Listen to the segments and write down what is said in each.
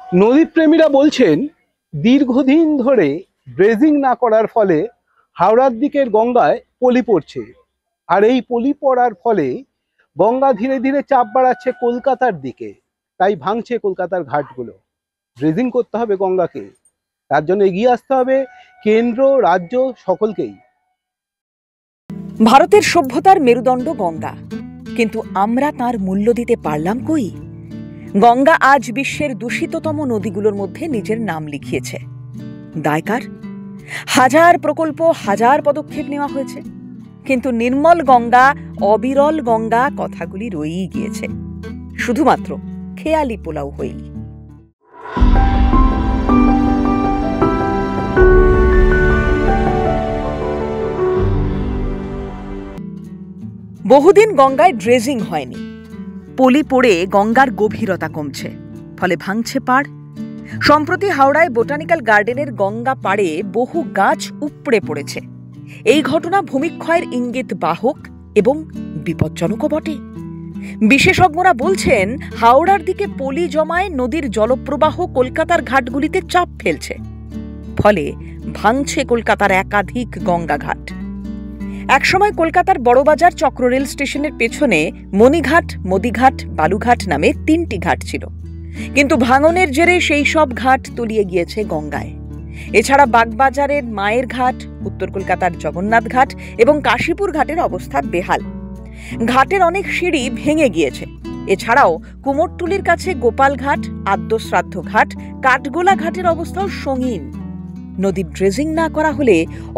নদীপ্রেমীরা বলছেন দীর্ঘদিন ধরে ড্রেজিং না করার ফলে হাওড়ার দিকের গঙ্গায় পলি পড়ছে, আর এই পলি পড়ার ফলে গঙ্গা ধীরে ধীরে চাপ বাড়াচ্ছে কলকাতার দিকে, তাই ভাঙছে কলকাতার ঘাটগুলো। ড্রেজিং করতে হবে গঙ্গাকে, তার জন্য এগিয়ে আসতে হবে কেন্দ্র রাজ্য সকলকেই। ভারতের সভ্যতার মেরুদণ্ড গঙ্গা, কিন্তু আমরা তার মূল্য দিতে পারলাম কই? গঙ্গা আজ বিশ্বের দূষিততম নদীগুলোর মধ্যে নিজের নাম লিখিয়েছে। দায় কার? হাজার প্রকল্প, হাজার পদক্ষেপ নেওয়া হয়েছে, কিন্তু নির্মল গঙ্গা, অবিরল গঙ্গা কথাগুলি রয়েই গিয়েছে, শুধুমাত্র খেয়ালি পোলাও হয়েই। বহুদিন গঙ্গায় ড্রেজিং হয়নি, পলি পড়ে গঙ্গার গভীরতা কমছে, ফলে ভাঙছে পাড়। সম্প্রতি হাওড়ায় বোটানিক্যাল গার্ডেনের গঙ্গা পাড়ে বহু গাছ উপড়ে পড়েছে। এই ঘটনা ভূমিক্ষয়ের ইঙ্গিত বাহক এবং বিপজ্জনকও বটে। বিশেষজ্ঞরা বলছেন, হাওড়ার দিকে পলি জমায় নদীর জলপ্রবাহ কলকাতার ঘাটগুলিতে চাপ ফেলছে, ফলে ভাঙছে কলকাতার একাধিক গঙ্গা ঘাট। একসময় কলকাতার বড়বাজার চক্র রেল স্টেশনের পেছনে মণিঘাট, মদিঘাট, বালুঘাট নামে 3টি ঘাট ছিল, কিন্তু ভাঙনের জেরে সেই সব ঘাট তলিয়ে গিয়েছে গঙ্গায়। এছাড়া বাগবাজারের মায়ের ঘাট, উত্তর কলকাতার জগন্নাথ ঘাট এবং কাশীপুর ঘাটের অবস্থা বেহাল। ঘাটের অনেক সিঁড়ি ভেঙে গিয়েছে। এছাড়াও কুমোরটুলির কাছে গোপাল ঘাট, আদ্যশ্রাদ্ধ ঘাট, কাঠগোলা ঘাটের অবস্থাও সঙ্গীন। নদীর ড্রেজিং না করা হলে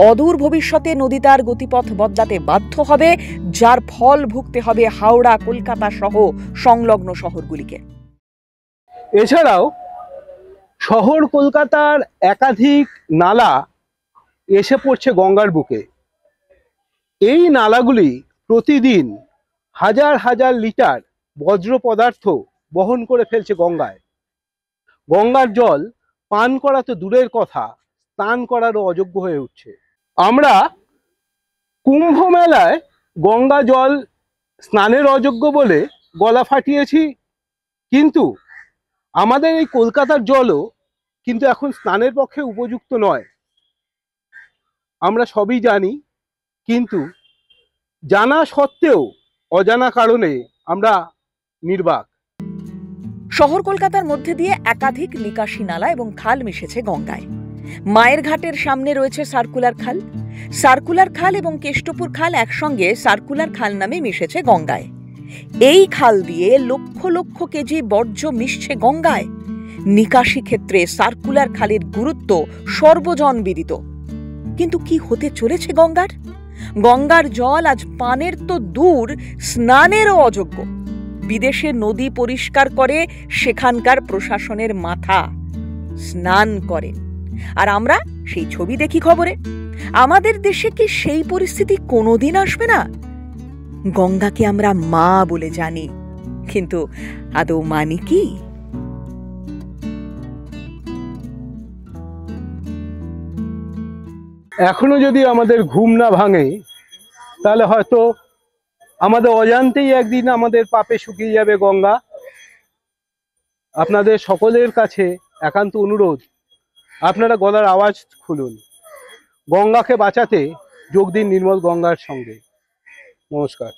অদূর ভবিষ্যতে নদী তার গতিপথ বদলাতে বাধ্য হবে, যার ফল ভুগতে হবে হাওড়া, কলকাতা সহ সংলগ্ন শহরগুলিকে। এছাড়াও শহর কলকাতার একাধিক নালা এসে পড়ছে গঙ্গার বুকে। এই নালাগুলি প্রতিদিন হাজার হাজার লিটার বজ্র পদার্থ বহন করে ফেলছে গঙ্গায়। গঙ্গার জল পান করা তো দূরের কথা, স্নান করারও অযোগ্য হয়ে উঠছে। আমরা কুম্ভ মেলায় গঙ্গা জল স্নানের অযোগ্য বলে গলা ফাটিয়েছি, কিন্তু আমাদের এই কলকাতার জলও কিন্তু এখন স্নানের পক্ষে উপযুক্ত নয়। আমরা সবই জানি, কিন্তু জানা সত্ত্বেও অজানা কারণে আমরা নির্বাক। শহর কলকাতার মধ্যে দিয়ে একাধিক নিকাশি নালা এবং খাল মিশেছে গঙ্গায়। মায়ের ঘাটের সামনে রয়েছে সার্কুলার খাল। সার্কুলার খাল এবং কেষ্টপুর খাল একসঙ্গে সার্কুলার খাল নামে মিশেছে গঙ্গায়। এই খাল দিয়ে লক্ষ লক্ষ কেজি বর্জ্য মিশছে গঙ্গায়। নিকাশি ক্ষেত্রে সার্কুলার খালের গুরুত্ব সর্বজনবিদিত। কিন্তু কি হতে চলেছে গঙ্গার? গঙ্গার জল আজ পানের তো দূর, স্নানেরও অযোগ্য। বিদেশে নদী পরিষ্কার করে সেখানকার প্রশাসনের মাথা, স্নান করে, আর আমরা সেই ছবি দেখি খবরে। আমাদের দেশে কি সেই পরিস্থিতি কোনোদিন আসবে না? গঙ্গাকে আমরা মা বলে জানি, কিন্তু আদৌ মানি কি? এখনো যদি আমাদের ঘুম না ভাঙে, তাহলে হয়তো আমাদের অজান্তেই একদিন আমাদের পাপে শুকিয়ে যাবে গঙ্গা। আপনাদের সকলের কাছে একান্ত অনুরোধ, আপনারা গলার আওয়াজ খুলুন, গঙ্গাকে বাঁচাতে যোগ দিন নির্মল গঙ্গার সঙ্গে। নমস্কার।